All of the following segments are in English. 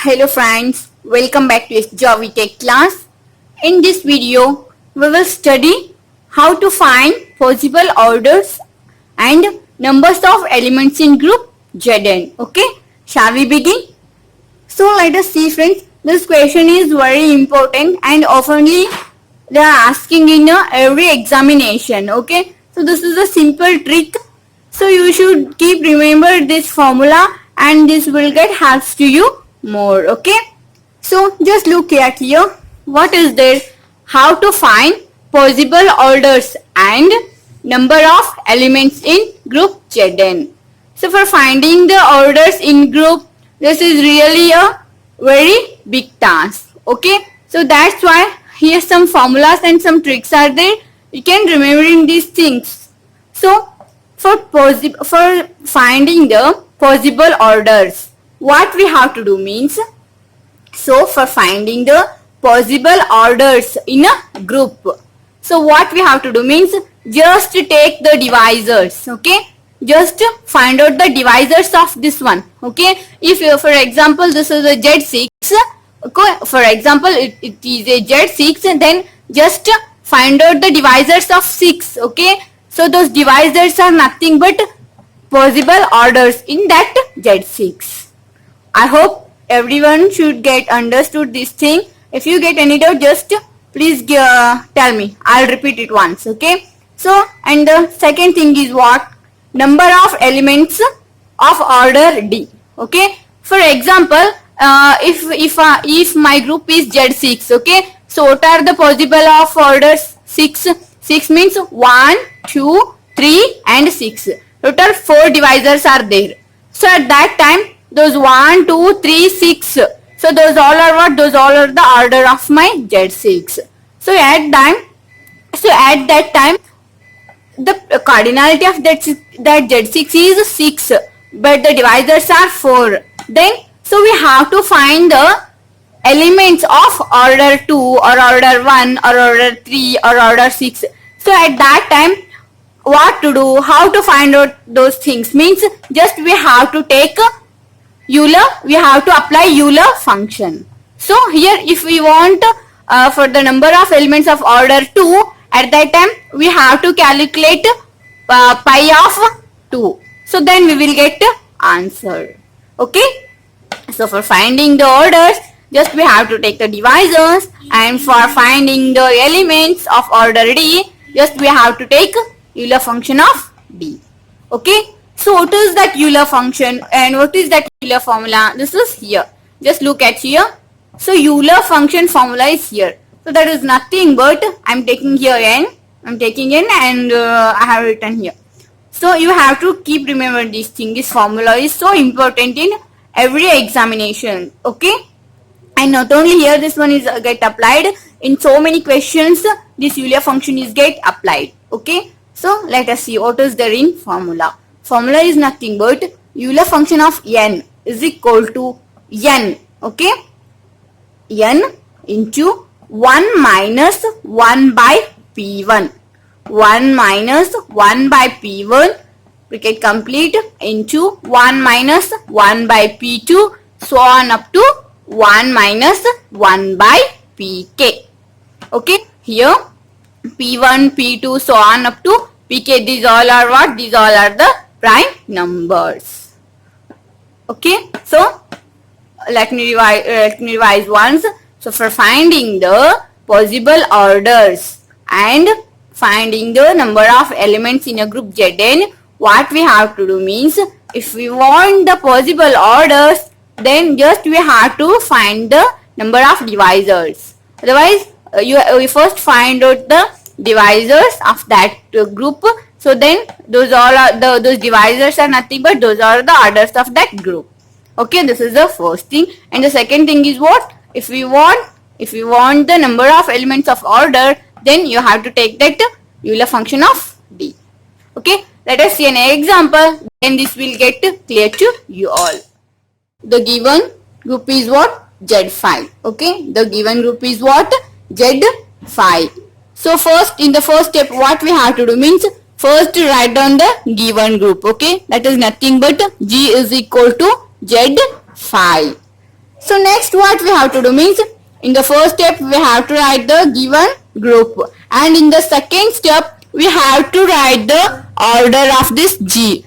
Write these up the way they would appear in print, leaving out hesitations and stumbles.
Hello friends, welcome back to Java Tech class. In this video, we will study how to find possible orders and numbers of elements in group Zn. Okay, shall we begin? So let us see friends, this question is very important and oftenly they are asking in every examination. Okay, so this is a simple trick. So you should keep remember this formula and this will get helps to you more. Okay, so just look at here, what is there, how to find possible orders and number of elements in group Zn. So for finding the orders in group, this is really a very big task. Okay, so that's why here some formulas and some tricks are there, you can remembering these things. So for finding the possible orders, what we have to do means, so for finding the possible orders in a group, so what we have to do means, just take the divisors. Okay, just find out the divisors of this one. Okay, if for example this is a Z6, okay, for example it is a Z6, then just find out the divisors of 6. Okay, so those divisors are nothing but possible orders in that Z6. I hope everyone should get understood this thing. If you get any doubt, just please tell me. I'll repeat it once. Okay. So, and the second thing is what? Number of elements of order D. Okay. For example, if my group is Z6. Okay. So, what are the possible of orders? 6. 6 means 1, 2, 3 and 6. Total 4 divisors are there. So, at that time, those 1, 2, 3, 6. So those all are what? Those all are the order of my Z6. So at that time, the cardinality of that Z6 is 6, but the divisors are 4. Then, so we have to find the elements of order 2 or order 1 or order 3 or order 6. So at that time, what to do? How to find out those things means, just we have to take Euler, we have to apply Euler function. So here if we want for the number of elements of order 2, at that time we have to calculate pi of 2. So then we will get answer. Okay. So for finding the orders, just we have to take the divisors, and for finding the elements of order D, just we have to take Euler function of D. Okay. So what is that Euler function and what is that Euler formula? This is here. Just look at here. So Euler function formula is here. So that is nothing but I am taking here n. I am taking n and I have written here. So you have to keep remember this thing. This formula is so important in every examination. Okay. And not only here, this one is get applied in so many questions. This Euler function is get applied. Okay. So let us see what is there in formula. Formula is nothing but Euler function of n is equal to n. Okay, n into 1 minus 1 by p1. 1 minus 1 by p1 bracket complete into 1 minus 1 by p2, so on up to 1 minus 1 by pk. Okay, here p1, p2, so on up to pk. These all are what? These all are the prime numbers. Okay, so let me revise once. So for finding the possible orders and finding the number of elements in a group Zn, what we have to do means, if we want the possible orders, then just we have to find the number of divisors. Otherwise, we first find out the divisors of that group. So then those all are those divisors are nothing but those are the orders of that group. Okay, this is the first thing. And the second thing is what? If we want the number of elements of order, then you have to take that Euler function of D. Okay, let us see an example, then this will get clear to you all. The given group is what? Z5. Okay, the given group is what? Z5. So first, in the first step, what we have to do means, first write down the given group. Okay, that is nothing but G is equal to Z5. So next what we have to do means, in the first step we have to write the given group, and in the second step we have to write the order of this G.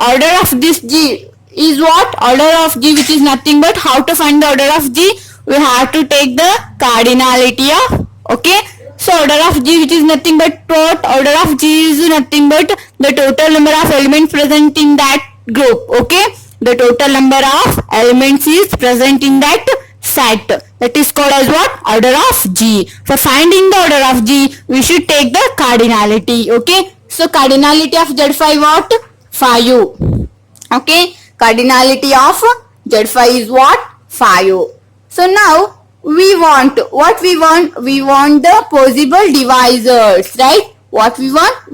Order of this G is what? Order of G, which is nothing but, how to find the order of G? We have to take the cardinality of, okay. So order of G, which is nothing but what? Order of G is nothing but the total number of elements present in that group, okay. The total number of elements is present in that set. That is called as what? Order of G. For finding the order of G, we should take the cardinality, okay. So cardinality of Z5 what? 5. Okay. Cardinality of Z5 is what? 5. So now we want, what we want? We want the possible divisors, right? What we want?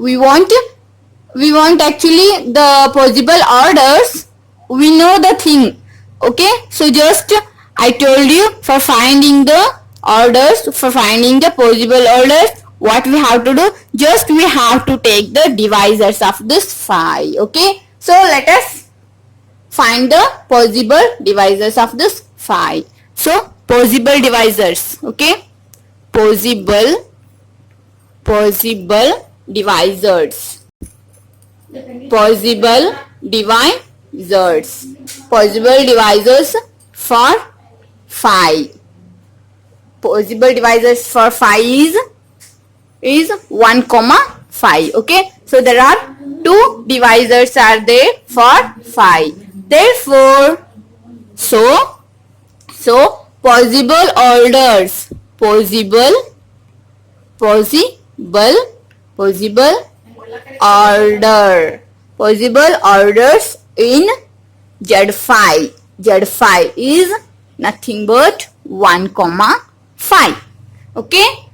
We want actually the possible orders. We know the thing, okay. So just I told you, for finding the orders, for finding the possible orders, what we have to do? Just we have to take the divisors of this 5, okay. So let us find the possible divisors of this 5. So possible divisors, okay. Possible divisors. Possible divisors. Possible divisors for 5. Possible divisors for 5 is 1, 5. Okay. So there are 2 divisors are there for 5. Therefore, so possible orders. Possible orders in Z5. Z5 is nothing but 1, 5. Okay.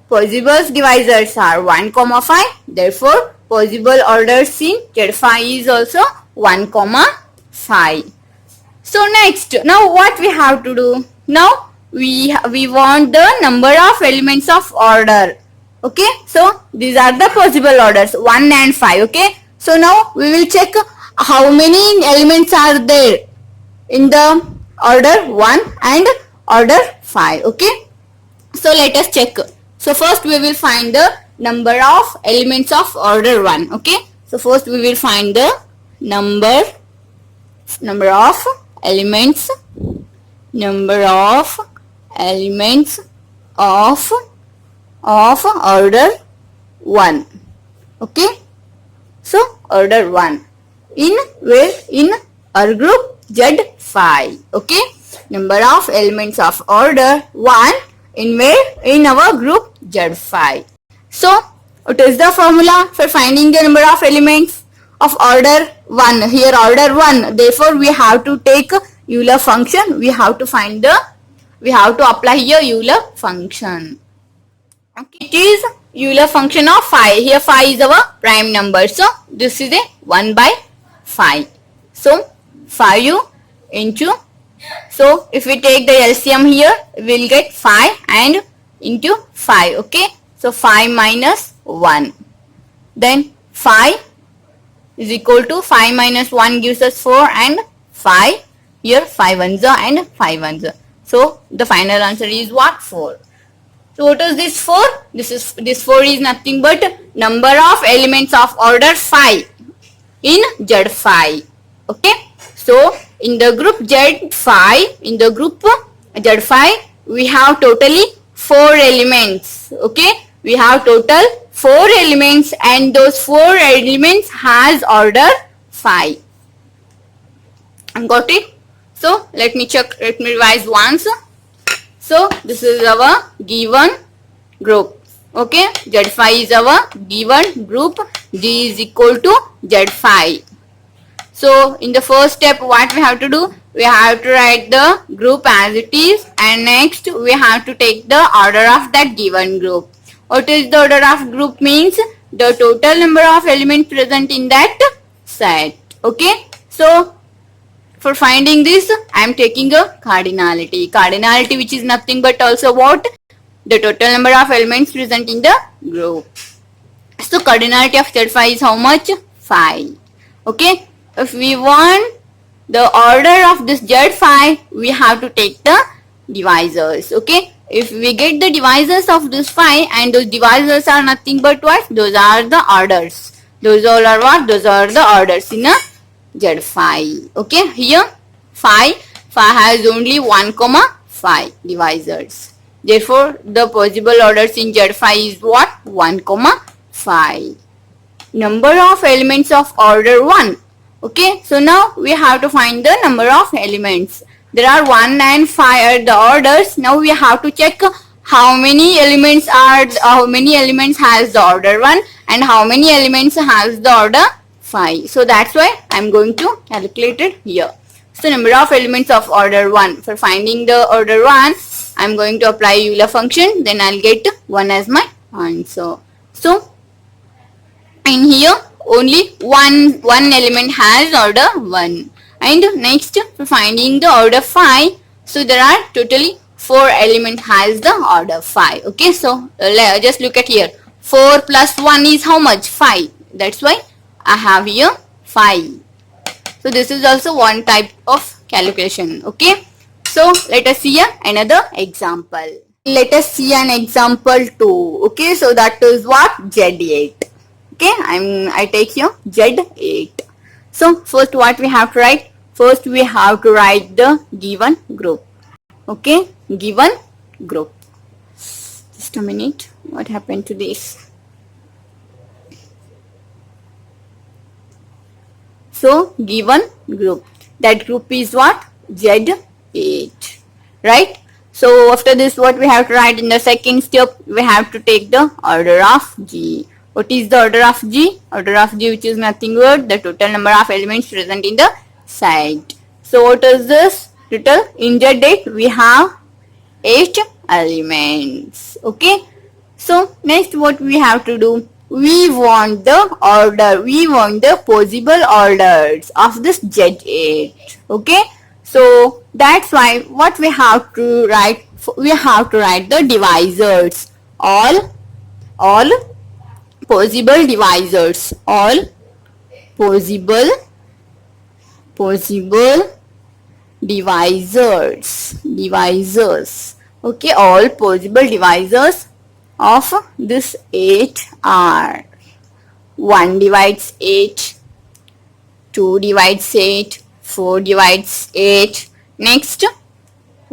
Possible divisors are 1, 5. Therefore, possible orders in Z5 is also 1, 5. So next, now what we have to do? Now we want the number of elements of order. Okay. So these are the possible orders 1 and 5. Okay. So now we will check how many elements are there in the order 1 and order 5. Okay. So let us check. So first we will find the number of elements of order 1. Okay. So first we will find the number of elements of order 1. Okay. So order 1 in where? In our group Z5. Okay. Number of elements of order 1 in where? In our group Z5. So what is the formula for finding the number of elements of order 1? Here order 1. Therefore we have to take Euler function. We have to apply here Euler function. Okay. It is Euler function of 5. Here 5 is our prime number. So this is a 1 by 5. So 5 into, so if we take the LCM here, we will get 5 and into 5. Okay. So 5 minus 1. Then 5 is equal to 5 minus 1 gives us 4 and 5. Here 5 ones are and 5 ones are. So the final answer is what? 4. So what is this 4? This 4 is nothing but number of elements of order 5 in Z5. Okay. So in the group Z5, we have totally 4 elements. Okay. We have total 4 elements and those 4 elements has order 5. Got it? So let me revise once. So this is our given group. Okay. Z5 is our given group. G is equal to Z5. So in the first step what we have to do? We have to write the group as it is, and next we have to take the order of that given group. What is the order of group? Means the total number of elements present in that set. Okay. So for finding this, I am taking a cardinality. Cardinality, which is nothing but also what? The total number of elements present in the group. So cardinality of Z5 is how much? 5. Okay. If we want the order of this Z5, we have to take the divisors. Okay, if we get the divisors of this 5 and those divisors are nothing but what? Those are the orders. Those all are what? Those are the orders in a Z5. Okay, here 5 has only 1 comma 5 divisors. Therefore, the possible orders in Z5 is what? 1 comma 5. Number of elements of order 1. Okay, so now we have to find the number of elements. There are 1 and 5 are the orders. Now we have to check how many elements has the order 1 and how many elements has the order 5. So that's why I'm going to calculate it here. So number of elements of order 1. For finding the order 1, I'm going to apply Euler function. Then I'll get 1 as my answer. So in here only one element has order 1. And next, for finding the order 5, so there are totally 4 elements has the order 5. Okay, so just look at here. 4 plus 1 is how much? 5. That's why I have here 5. So this is also one type of calculation. Okay, so let us see another example. Let us see an example 2. Okay, so that is what? Z8. Okay, I take here Z8. So first what we have to write? First we have to write the given group. Okay, given group. Just a minute. What happened to this? So given group. That group is what? Z8. Right? So after this what we have to write in the second step? We have to take the order of G. What is the order of G? Order of G, which is nothing but the total number of elements present in the set. So what is this? Total in Z8 we have 8 elements. Okay. So next what we have to do? We want the order. We want the possible orders of this Z8. Okay. So that's why what we have to write? We have to write the divisors. All possible divisors. All possible divisors. Okay, all possible divisors of this 8 are 1 divides 8, 2 divides 8, 4 divides 8. Next,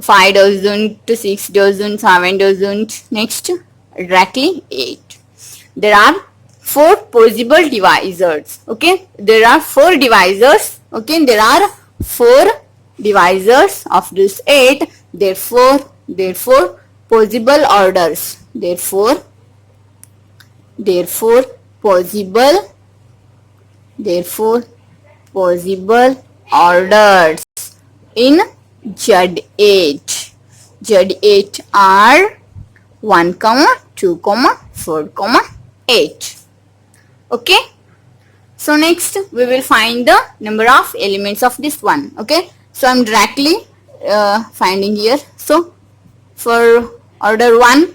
5 doesn't, 6 doesn't, 7 doesn't. Next, exactly 8. There are 4 possible divisors. Okay, there are 4 divisors. Okay, there are 4 divisors of this 8. Therefore possible orders. Therefore possible orders in Z8. Z8 are 1, 2, 4, 8. Okay. So next we will find the number of elements of this one. Okay. So I'm directly finding here. So for order 1,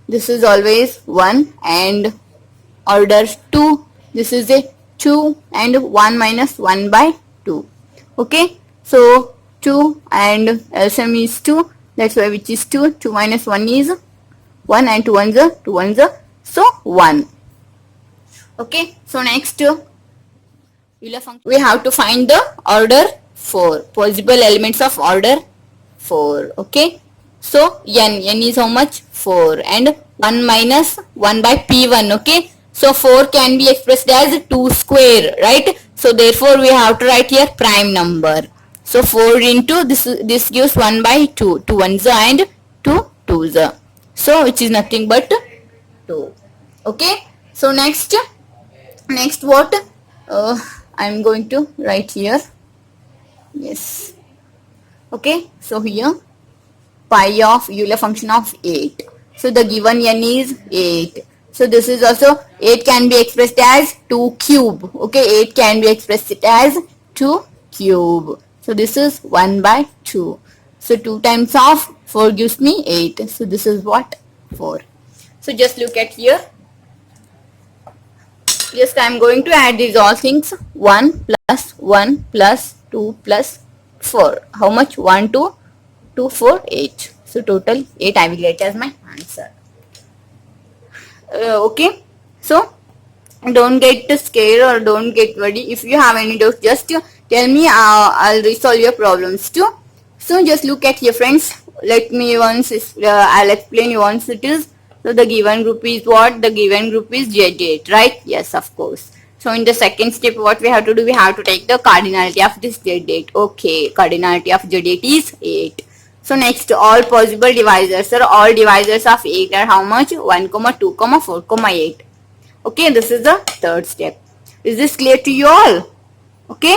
this is always 1, and order 2, this is a 2, and 1 minus 1 by 2. Okay. So 2 and LCM is 2. That's why which is 2. 2 minus 1 is 1, and 2 ones are 2 ones are, so 1. Okay. So next we have to find the order 4, possible elements of order 4. Okay. So n is how much? 4, and 1 minus 1 by p1. Okay. So 4 can be expressed as 2 square, right? So therefore we have to write here prime number. So 4 into this gives 1 by 2. 2 ones are and 2 twos are. So which is nothing but 2. Okay. So next what I'm going to write here. Yes. Okay. So here pi of Euler function of 8. So the given n is 8. So this is also 8 can be expressed as 2 cube. Okay. 8 can be expressed as 2 cube. So this is 1 by 2. So 2 times of 4 gives me 8. So this is what? 4. So just look at here. Just I am going to add these all things. 1 plus 1 plus 2 plus 4. How much? 1, 2, 2, 4, 8. So total 8 I will get as my answer. Okay. So don't get scared or don't get worried. If you have any doubts, just tell me. I'll resolve your problems too. So just look at your friends. Let me once. I'll explain you once it is. So the given group is what? The given group is Z8, right? Yes, of course. So in the second step, what we have to do? We have to take the cardinality of this Z8. Okay, cardinality of Z8 is 8. So next, all possible divisors are all divisors of 8 are how much? 1, 2, 4, 8. Okay, this is the third step. Is this clear to you all? Okay?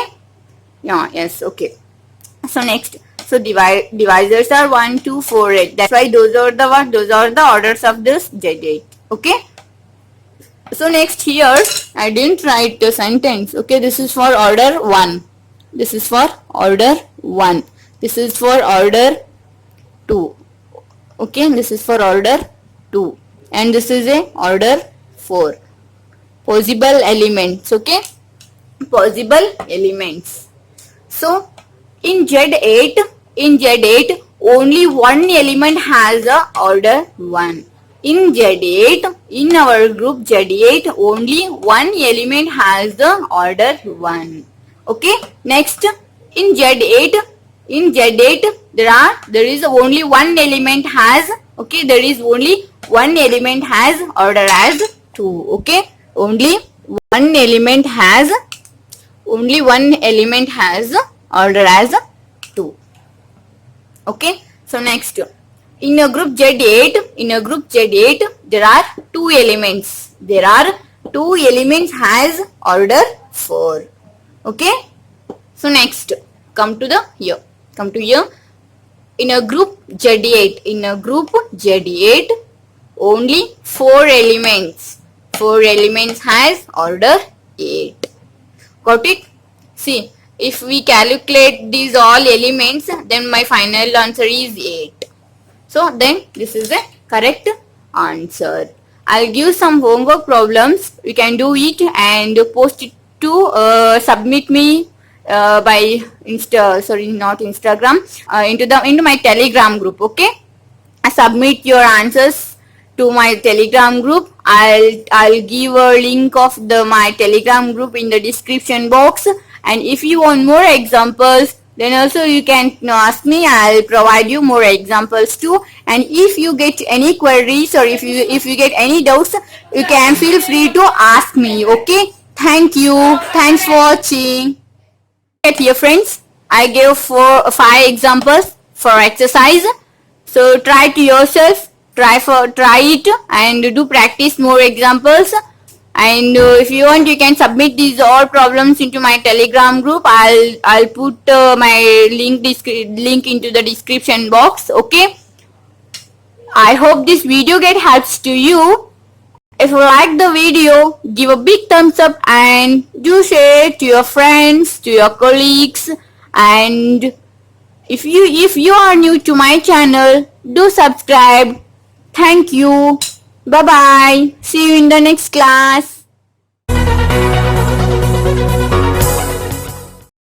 Yeah, yes, okay. So next, so divisors are 1, 2, 4, 8. That's why those are the what? Those are the orders of this Z8. Okay? So next here, I didn't write the sentence. Okay, this is for order 1. This is for order 1. This is for order 2. Okay, this is for order 2. And this is a order 4. Possible elements. Okay, possible elements. So in Z8, only one element has a order 1. In Z8, in our group Z8, only one element has the order 1. Okay, next in Z8, there is only one element has, okay, there is only one element has order as 2. Okay, only one element has order as 2. Okay, so next, in a group Z8, there are two elements. There are two elements has order 4. Okay, so next, come to here. In a group Z8, only 4 elements. 4 elements has order 8. Got it? See, if we calculate these all elements, then my final answer is 8. So then this is the correct answer. I'll give some homework problems. You can do it and post it to submit me by Instagram, into my Telegram group. Okay, submit your answers to my Telegram group. I'll give a link of my Telegram group in the description box. And if you want more examples, then also you can ask me. I'll provide you more examples too. And if you get any queries or if you get any doubts, you can feel free to ask me. Okay, thank you. Thanks for watching. Dear friends, I gave 5 examples for exercise. So try to yourself, try it and do practice more examples. And if you want, you can submit these all problems into my Telegram group. I'll put my link into the description box. Okay, I hope this video helps to you. If you like the video, give a big thumbs up and do share to your friends, to your colleagues. And if you are new to my channel, do subscribe. Thank you. Bye bye. See you in the next class.